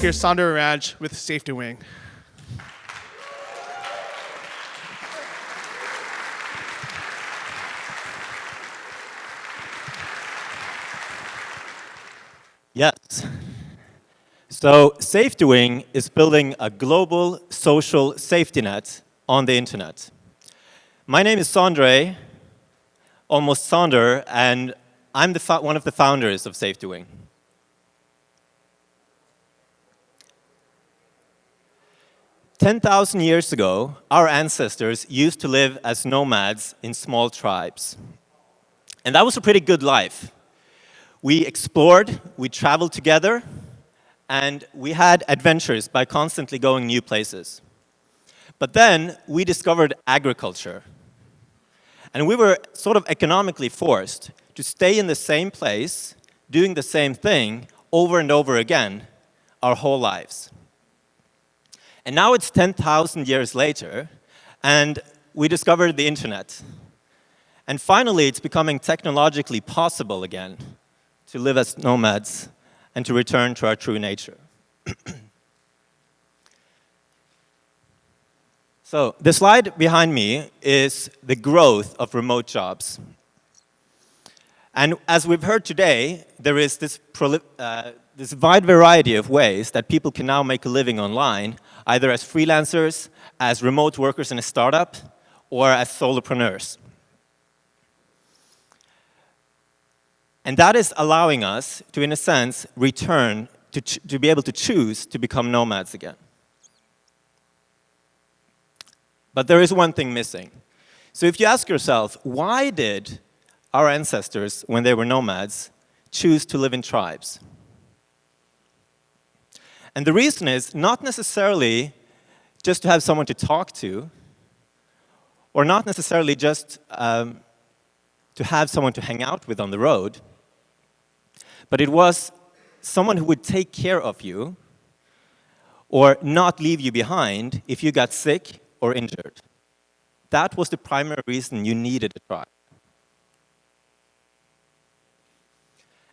Here's Sondre Rasch with SafetyWing. Yes. So SafetyWing is building a global social safety net on the internet. My name is Sondre, almost Sonder, and I'm one of the founders of SafetyWing. "10,000 years ago, our ancestors used to live as nomads in small tribes. And that was a pretty good life. We explored, we traveled together, and we had adventures by constantly going new places. But then we discovered agriculture. And we were sort of economically forced to stay in the same place, doing the same thing over and over again our whole lives. And now it's 10,000 years later, and we discovered the internet. And finally, it's becoming technologically possible again to live as nomads and to return to our true nature. So the slide behind me is the growth of remote jobs. And as we've heard today, there is this wide variety of ways that people can now make a living online, either as freelancers, as remote workers in a startup, or as solopreneurs. And that is allowing us to, in a sense, return to be able to choose to become nomads again. But there is one thing missing. So if you ask yourself, why did our ancestors, when they were nomads, choose to live in tribes? And the reason is not necessarily just to have someone to talk to, or not necessarily just to have someone to hang out with on the road, but it was someone who would take care of you or not leave you behind if you got sick or injured. That was the primary reason you needed a tribe.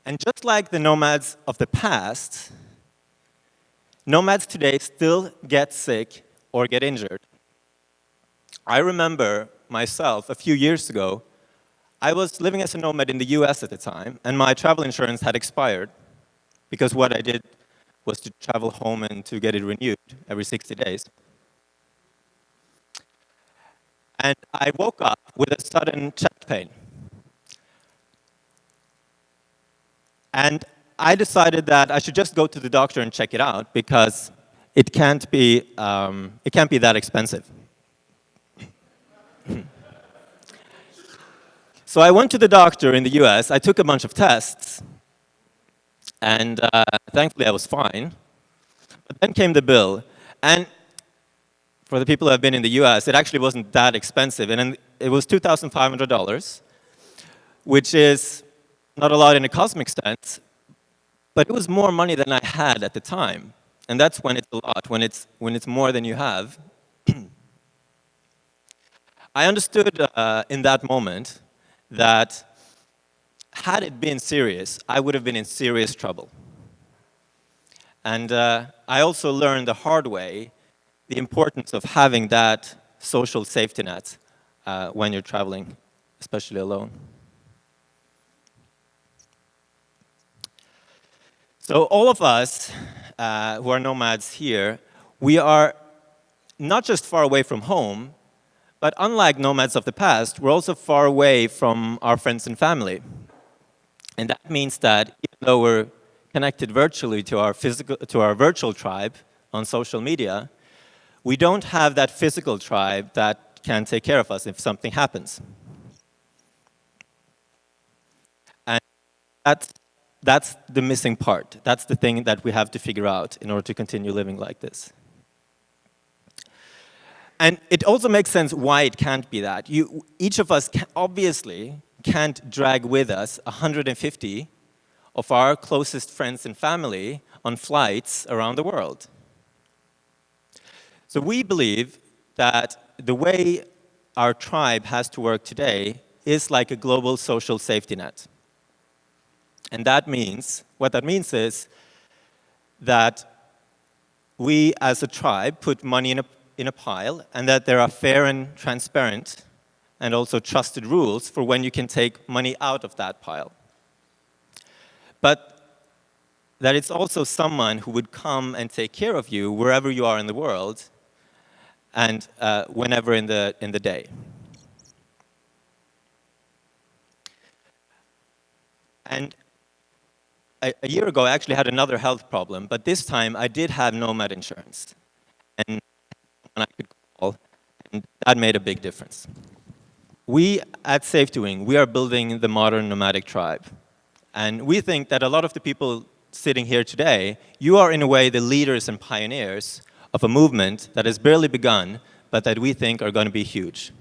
And just like the nomads of the past, nomads today still get sick or get injured. I remember myself, a few years ago, I was living as a nomad in the US at the time, and my travel insurance had expired because what I did was to travel home and to get it renewed every 60 days. And I woke up with a sudden chest pain. And I decided that I should just go to the doctor and check it out because it can't be that expensive. So I went to the doctor in the US, I took a bunch of tests, and thankfully I was fine. But then came the bill, and for the people who have been in the US, it actually wasn't that expensive, and it was $2,500, which is not a lot in a cosmic sense, but it was more money than I had at the time. And that's when it's a lot, when it's more than you have. I understood in that moment that had it been serious, I would have been in serious trouble. And I also learned the hard way the importance of having that social safety net when you're traveling, especially alone. So all of us who are nomads here, we are not just far away from home, but unlike nomads of the past, we're also far away from our friends and family. And that means that even though we're connected virtually to our virtual tribe on social media, we don't have that physical tribe that can take care of us if something happens. And that's the missing part. That's the thing that we have to figure out in order to continue living like this. And it also makes sense why it can't be that. Each of us obviously can't drag with us 150 of our closest friends and family on flights around the world. So we believe that the way our tribe has to work today is like a global social safety net. And what that means is that we as a tribe put money in a pile, and that there are fair and transparent and also trusted rules for when you can take money out of that pile. But that it's also someone who would come and take care of you wherever you are in the world and whenever in the day. And a year ago, I actually had another health problem, but this time I did have Nomad insurance. And I could call, and that made a big difference. We at SafetyWing, we are building the modern nomadic tribe. And we think that a lot of the people sitting here today, you are in a way the leaders and pioneers of a movement that has barely begun, but that we think are going to be huge.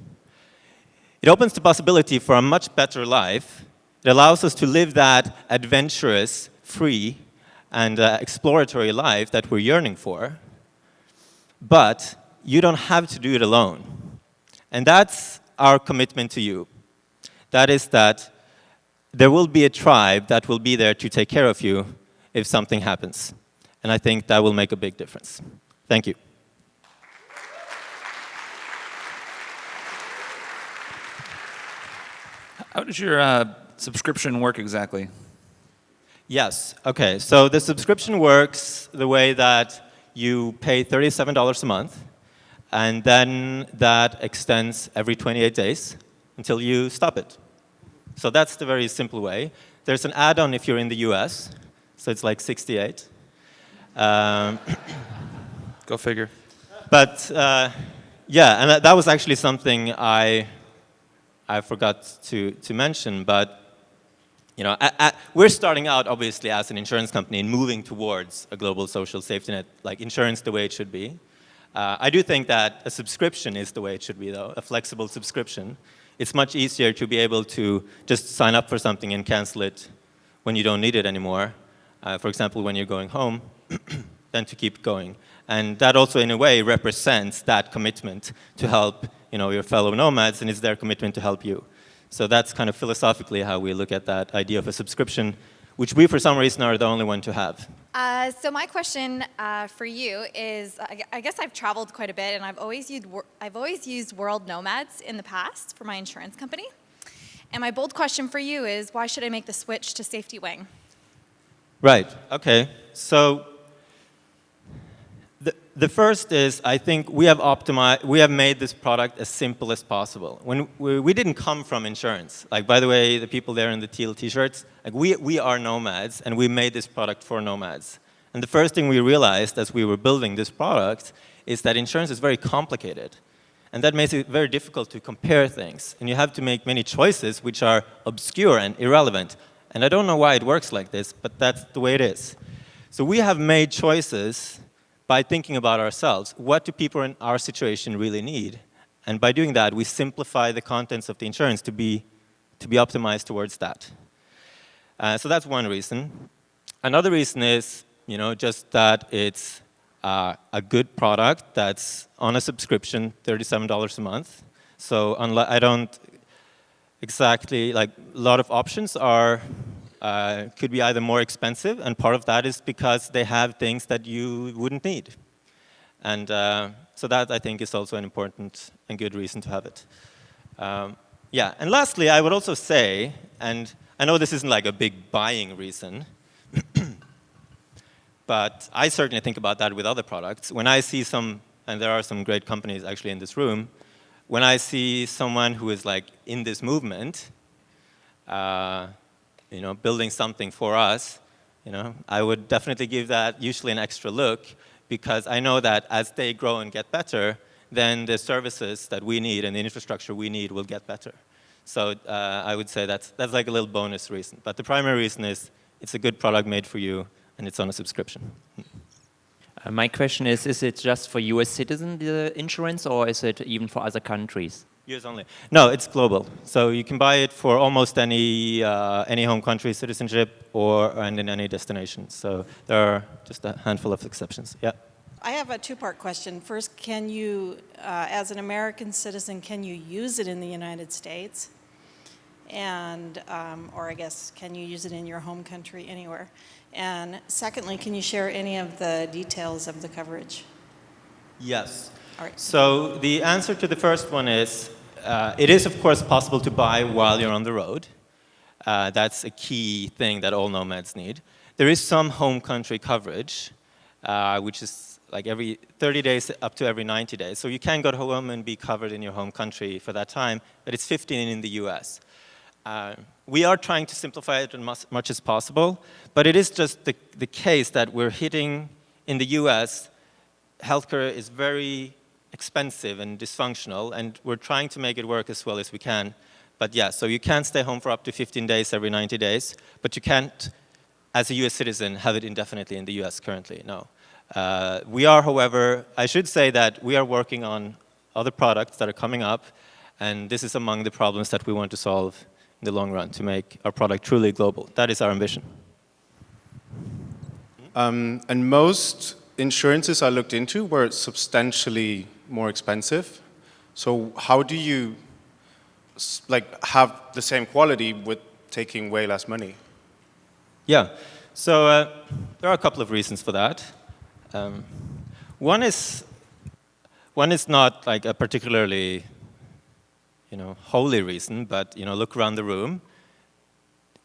It opens the possibility for a much better life. It allows us to live that adventurous, free, and exploratory life that we're yearning for. But you don't have to do it alone. And that's our commitment to you. That is that there will be a tribe that will be there to take care of you if something happens. And I think that will make a big difference. Thank you. How does your subscription work exactly? Yes, okay. So the subscription works the way that you pay $37 a month, and then that extends every 28 days until you stop it. So that's the very simple way. There's an add-on if you're in the US, so it's like 68. Go figure. But yeah, and that was actually something I forgot to mention, but you know, we're starting out obviously as an insurance company and moving towards a global social safety net, like insurance the way it should be. I do think that a subscription is the way it should be, though, a flexible subscription. It's much easier to be able to just sign up for something and cancel it when you don't need it anymore. For example, when you're going home, than to keep going. And that also, in a way, represents that commitment to help, you know, your fellow nomads, and it's their commitment to help you. So that's kind of philosophically how we look at that idea of a subscription, which we, for some reason, are the only one to have. So my question for you is, I guess I've traveled quite a bit, and I've always used World Nomads in the past for my insurance company. And my bold question for you is, why should I make the switch to SafetyWing? Right. Okay. So the first is, I think we have made this product as simple as possible. When we didn't come from insurance. Like, by the way, the people there in the teal t-shirts, like we are nomads, and we made this product for nomads. And the first thing we realized as we were building this product is that insurance is very complicated. And that makes it very difficult to compare things. And you have to make many choices which are obscure and irrelevant. And I don't know why it works like this, but that's the way it is. So we have made choices by thinking about ourselves. What do people in our situation really need? And by doing that, we simplify the contents of the insurance to be optimized towards that. So that's one reason. Another reason is, you know, just that it's a good product that's on a subscription, $37 a month. So I don't exactly, like, a lot of options are could be either more expensive, and part of that is because they have things that you wouldn't need. And so that, I think, is also an important and good reason to have it. Yeah, and lastly, I would also say, and I know this isn't like a big buying reason, but I certainly think about that with other products. When I see and there are some great companies actually in this room, when I see someone who is like in this movement, you know, building something for us, you know, I would definitely give that usually an extra look, because I know that as they grow and get better, then the services that we need and the infrastructure we need will get better. So I would say that's like a little bonus reason. But the primary reason is it's a good product made for you, and it's on a subscription. My question is it just for US citizens, the insurance, or is it even for other countries? US only. No, it's global. So you can buy it for almost any home country citizenship and in any destination. So there are just a handful of exceptions. Yeah. I have a two-part question. First, can you, as an American citizen, can you use it in the United States? And, or I guess, can you use it in your home country anywhere? And secondly, can you share any of the details of the coverage? Yes. All right. So the answer to the first one is, it is of course possible to buy while you're on the road. That's a key thing that all nomads need. There is some home country coverage, which is like every 30 days up to every 90 days. So you can go home and be covered in your home country for that time, but it's 15 in the US. We are trying to simplify it as much as possible, but it is just the case that we're hitting, in the US, healthcare is very expensive and dysfunctional, and we're trying to make it work as well as we can. But yeah, so you can stay home for up to 15 days every 90 days, but you can't, as a US citizen, have it indefinitely in the US currently, no. We are, however, I should say that we are working on other products that are coming up, and this is among the problems that we want to solve in the long run to make our product truly global. That is our ambition. And most insurances I looked into were substantially more expensive. So how do you have the same quality with taking way less money? Yeah, so there are a couple of reasons for that. One is not like a particularly holy reason, but look around the room.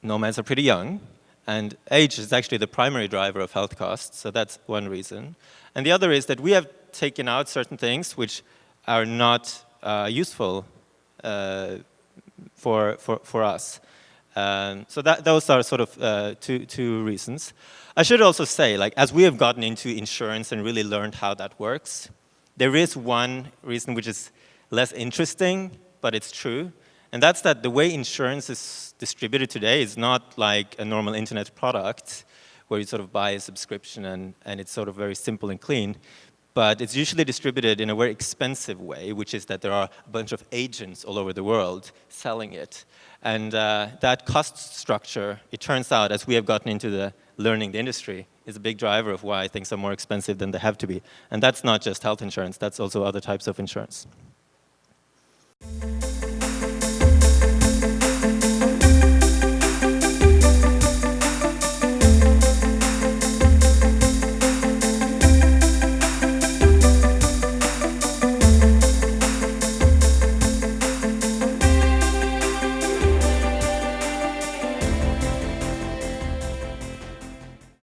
Nomads are pretty young, and age is actually the primary driver of health costs, so that's one reason. And the other is that we have taken out certain things which are not useful for us. So those are sort of two reasons. I should also say, as we have gotten into insurance and really learned how that works, there is one reason which is less interesting, but it's true. And that's that the way insurance is distributed today is not like a normal internet product where you sort of buy a subscription and it's sort of very simple and clean. But it's usually distributed in a very expensive way, which is that there are a bunch of agents all over the world selling it. And that cost structure, it turns out, as we have gotten into learning the industry, is a big driver of why things are more expensive than they have to be. And that's not just health insurance, that's also other types of insurance.